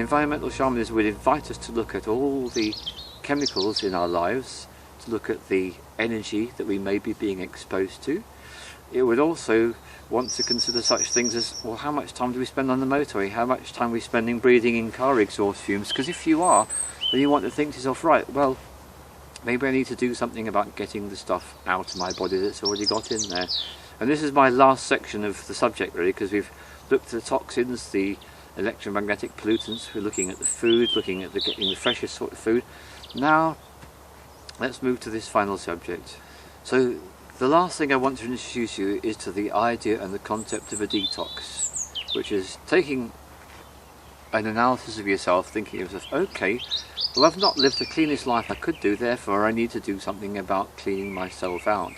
Environmental shamanism would invite us to look at all the chemicals in our lives, to look at the energy that we may be being exposed to. It would also want to consider such things as, well, how much time do we spend on the motorway? How much time are we spending breathing in car exhaust fumes? Because if you are, then you want to think to yourself, right, well, maybe I need to do something about getting the stuff out of my body that's already got in there. And this is my last section of the subject, really, because we've looked at the toxins, the electromagnetic pollutants, we're looking at the food, looking at getting the freshest sort of food. Now, let's move to this final subject. So, the last thing I want to introduce you is to the idea and the concept of a detox, which is taking an analysis of yourself, thinking of yourself, okay, well, I've not lived the cleanest life I could do, therefore I need to do something about cleaning myself out.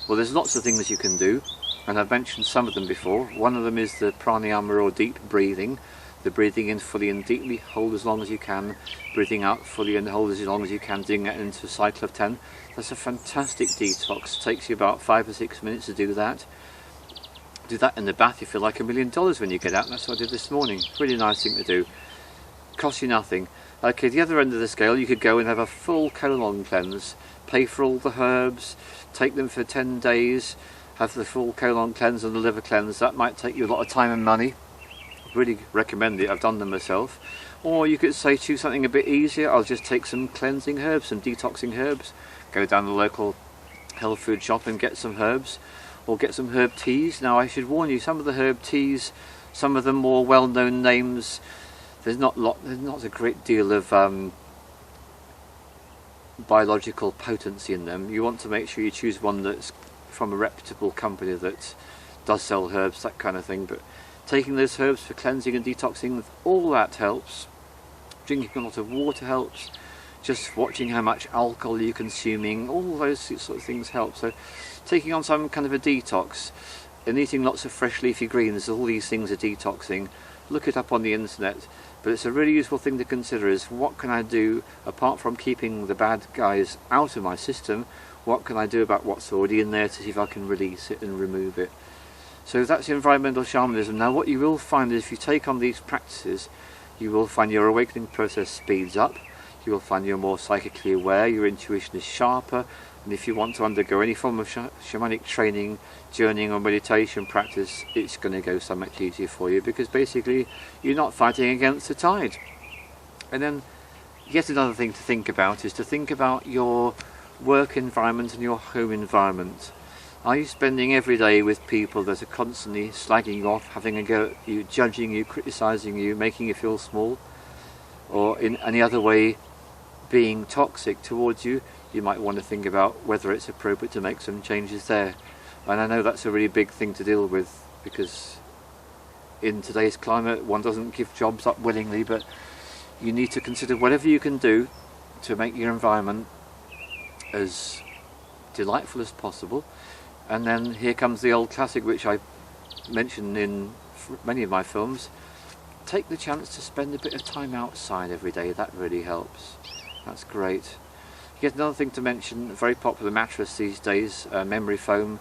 Well, there's lots of things you can do, and I've mentioned some of them before. One of them is the pranayama, or deep breathing. The breathing in fully and deeply, hold as long as you can, breathing out fully and hold as long as you can, doing that into a cycle of 10. That's a fantastic detox. It takes you about 5 or 6 minutes to do that. Do that in the bath, you feel like $1 million when you get out. That's what I did this morning. Really nice thing to do. Costs you nothing. Okay, the other end of the scale, you could go and have a full colon cleanse, pay for all the herbs, take them for 10 days, have the full colon cleanse and the liver cleanse. That might take you a lot of time and money. Really recommend it, I've done them myself. Or you could say, choose something a bit easier. I'll just take some cleansing herbs, some detoxing herbs, go down the local health food shop and get some herbs, or get some herb teas. Now I should warn you, some of the herb teas, some of the more well-known names, there's not a great deal of biological potency in them. You want to make sure you choose one that's from a reputable company that does sell herbs, that kind of thing. But taking those herbs for cleansing and detoxing, all that helps. Drinking a lot of water helps. Just watching how much alcohol you're consuming, all those sort of things help. So taking on some kind of a detox and eating lots of fresh leafy greens, all these things are detoxing. Look it up on the internet. But it's a really useful thing to consider, is what can I do apart from keeping the bad guys out of my system? What can I do about what's already in there to see if I can release it and remove it? So that's environmental shamanism. Now what you will find is if you take on these practices, you will find your awakening process speeds up, you will find you're more psychically aware, your intuition is sharper, and if you want to undergo any form of shamanic training, journeying or meditation practice, it's going to go so much easier for you, because basically you're not fighting against the tide. And then yet another thing to think about is to think about your work environment and your home environment. Are you spending every day with people that are constantly slagging you off, having a go at you, judging you, criticising you, making you feel small? Or in any other way being toxic towards you? You might want to think about whether it's appropriate to make some changes there. And I know that's a really big thing to deal with, because in today's climate one doesn't give jobs up willingly, but you need to consider whatever you can do to make your environment as delightful as possible. And then here comes the old classic, which I mentioned in many of my films: take the chance to spend a bit of time outside every day. That really helps. That's great. Yet another thing to mention, a very popular mattress these days, memory foam.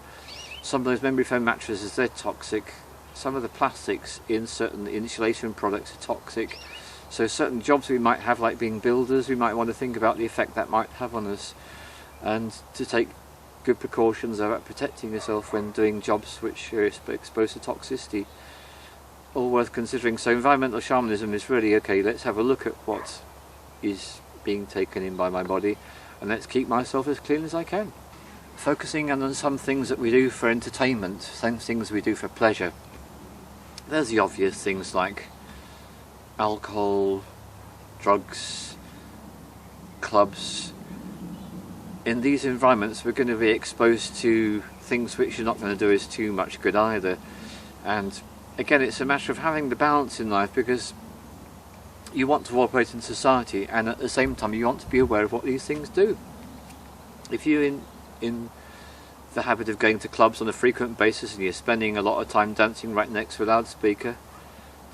Some of those memory foam mattresses, they're toxic. Some of the plastics in certain insulation products are toxic. So certain jobs we might have, like being builders, we might want to think about the effect that might have on us, and to take good precautions about protecting yourself when doing jobs which are exposed to toxicity. All worth considering. So environmental shamanism is really, okay, let's have a look at what is being taken in by my body, and let's keep myself as clean as I can. Focusing on some things that we do for entertainment, some things we do for pleasure. There's the obvious things like alcohol, drugs, clubs. In these environments we're going to be exposed to things which you're not going to do us too much good either. And again, it's a matter of having the balance in life, because you want to operate in society and at the same time you want to be aware of what these things do. If you're in the habit of going to clubs on a frequent basis and you're spending a lot of time dancing right next to a loudspeaker,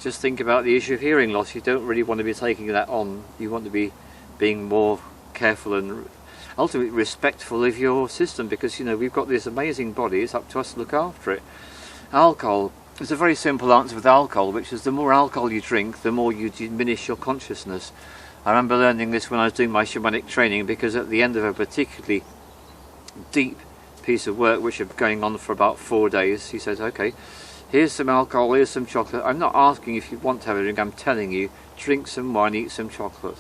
just think about the issue of hearing loss. You don't really want to be taking that on. You want to be being more careful and ultimately respectful of your system, because, you know, we've got this amazing body. It's up to us to look after it. Alcohol, There's a very simple answer with alcohol, which is the more alcohol you drink, the more you diminish your consciousness. I remember learning this when I was doing my shamanic training, because at the end of a particularly deep piece of work, which had going on for about 4 days, he said, okay, here's some alcohol, here's some chocolate. I'm not asking if you want to have a drink, I'm telling you, drink some wine, eat some chocolate.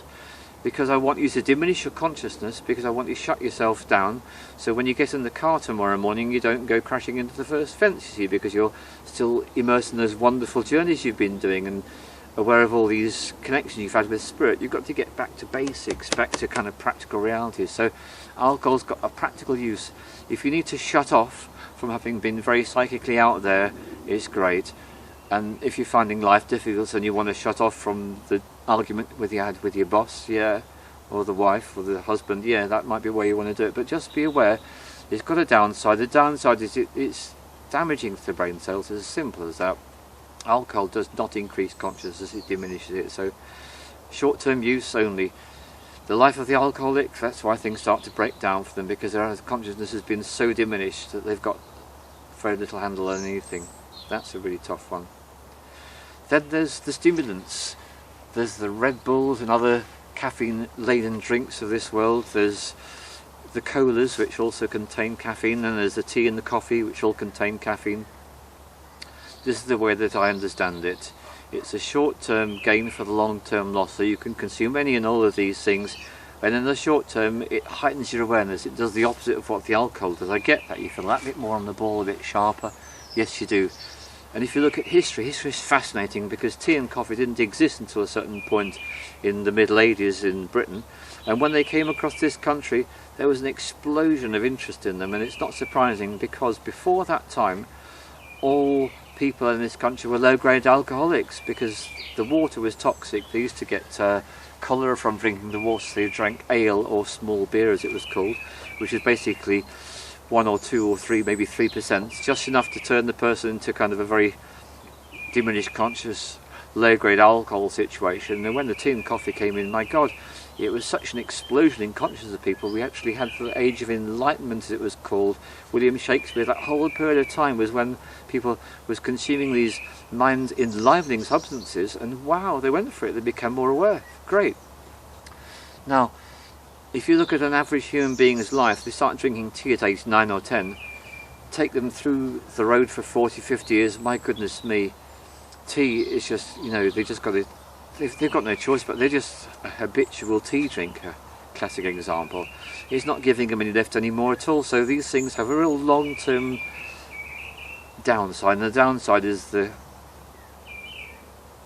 Because I want you to diminish your consciousness, because I want you to shut yourself down, so when you get in the car tomorrow morning you don't go crashing into the first fence, you see, because you're still immersed in those wonderful journeys you've been doing and aware of all these connections you've had with spirit. You've got to get back to basics, back to kind of practical realities. So alcohol's got a practical use. If you need to shut off from having been very psychically out there, it's great. And if you're finding life difficult and you want to shut off from the argument you had with your boss, yeah, or the wife or the husband, yeah, that might be where you want to do it. But just be aware, it's got a downside. The downside is it's damaging to the brain cells. It's as simple as that. Alcohol does not increase consciousness, it diminishes it. So short-term use only. The life of the alcoholic, that's why things start to break down for them, because their consciousness has been so diminished that they've got very little handle on anything. That's a really tough one. Then there's the stimulants. There's the Red Bulls and other caffeine-laden drinks of this world. There's the colas, which also contain caffeine, and there's the tea and the coffee, which all contain caffeine. This is the way that I understand it. It's a short-term gain for the long-term loss. So you can consume any and all of these things, and in the short term it heightens your awareness. It does the opposite of what the alcohol does. I get that. You feel that bit more on the ball, a bit sharper. Yes, you do. And if you look at history, history is fascinating, because tea and coffee didn't exist until a certain point in the Middle Ages in Britain. And when they came across this country, there was an explosion of interest in them. And it's not surprising, because before that time, all people in this country were low-grade alcoholics, because the water was toxic. They used to get cholera from drinking the water, so they drank ale, or small beer as it was called, which is basically 1 or 2 or 3, maybe 3%, just enough to turn the person into kind of a very diminished conscious low-grade alcohol situation. And when the tea and coffee came in, my God, it was such an explosion in consciousness of people. We actually had the Age of Enlightenment, as it was called. William Shakespeare, that whole period of time was when people was consuming these mind-enlivening substances, and wow, they went for it. They became more aware. Great. Now, if you look at an average human being's life, they start drinking tea at age 9 or 10, take them through the road for 40, 50 years, my goodness me, tea is just, you know, they just got to, they've got no choice, but they're just a habitual tea drinker. Classic example. It's not giving them any lift anymore at all. So these things have a real long-term downside, and the downside is the,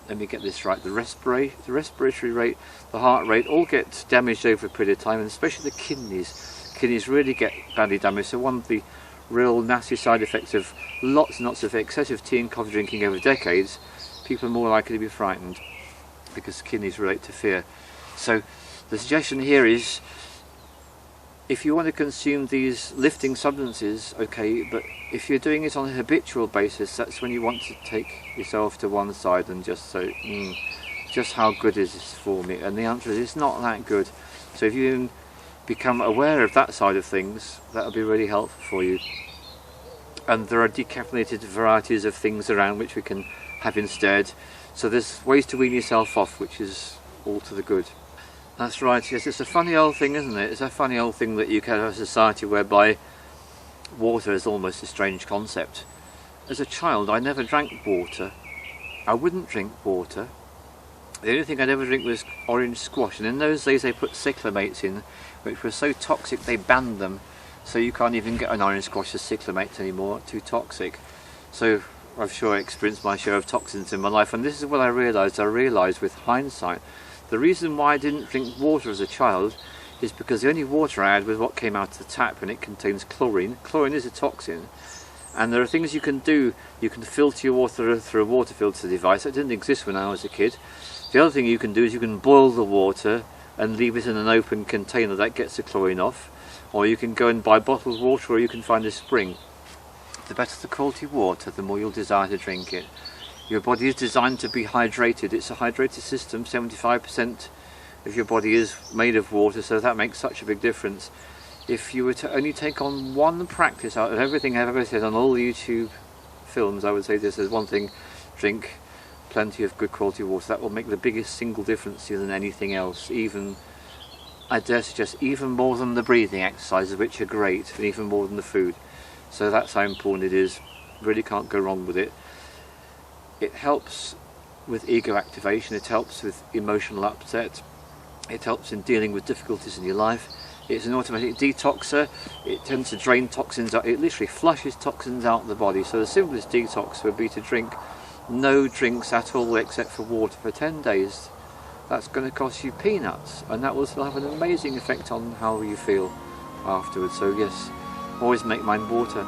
let me get this right, the respiratory rate, the heart rate, all get damaged over a period of time, and especially the kidneys. Kidneys really get badly damaged. So one of the real nasty side effects of lots and lots of excessive tea and coffee drinking over decades, people are more likely to be frightened, because kidneys relate to fear. So the suggestion here is, if you want to consume these lifting substances, okay, but if you're doing it on a habitual basis, that's when you want to take yourself to one side and just say, just how good is this for me? And the answer is, it's not that good. So if you become aware of that side of things, that'll be really helpful for you. And there are decaffeinated varieties of things around which we can have instead. So there's ways to wean yourself off, which is all to the good. That's right, yes, it's a funny old thing, isn't it? It's a funny old thing that you can have a society whereby water is almost a strange concept. As a child, I never drank water. I wouldn't drink water. The only thing I'd ever drink was orange squash, and in those days they put cyclamates in, which were so toxic they banned them. So you can't even get an orange squash as cyclamates anymore, too toxic. So I've sure experienced my share of toxins in my life, and this is what I realised with hindsight. The reason why I didn't drink water as a child is because the only water I had was what came out of the tap, and it contains chlorine. Chlorine is a toxin, and there are things you can do. You can filter your water through a water filter device. That didn't exist when I was a kid. The other thing you can do is you can boil the water and leave it in an open container. That gets the chlorine off. Or you can go and buy bottled water, or you can find a spring. The better the quality water, the more you'll desire to drink it. Your body is designed to be hydrated. It's a hydrated system. 75% of your body is made of water, so that makes such a big difference. If you were to only take on one practice out of everything I've ever said on all YouTube films, I would say this is one thing: drink plenty of good quality water. That will make the biggest single difference than anything else. Even, I dare suggest, even more than the breathing exercises, which are great, and even more than the food. So that's how important it is. Really can't go wrong with it. It helps with ego activation, it helps with emotional upset, it helps in dealing with difficulties in your life. It's an automatic detoxer. It tends to drain toxins out. It literally flushes toxins out of the body. So the simplest detox would be to drink no drinks at all except for water for 10 days. That's going to cost you peanuts, and that will still have an amazing effect on how you feel afterwards. So yes, always make mine water.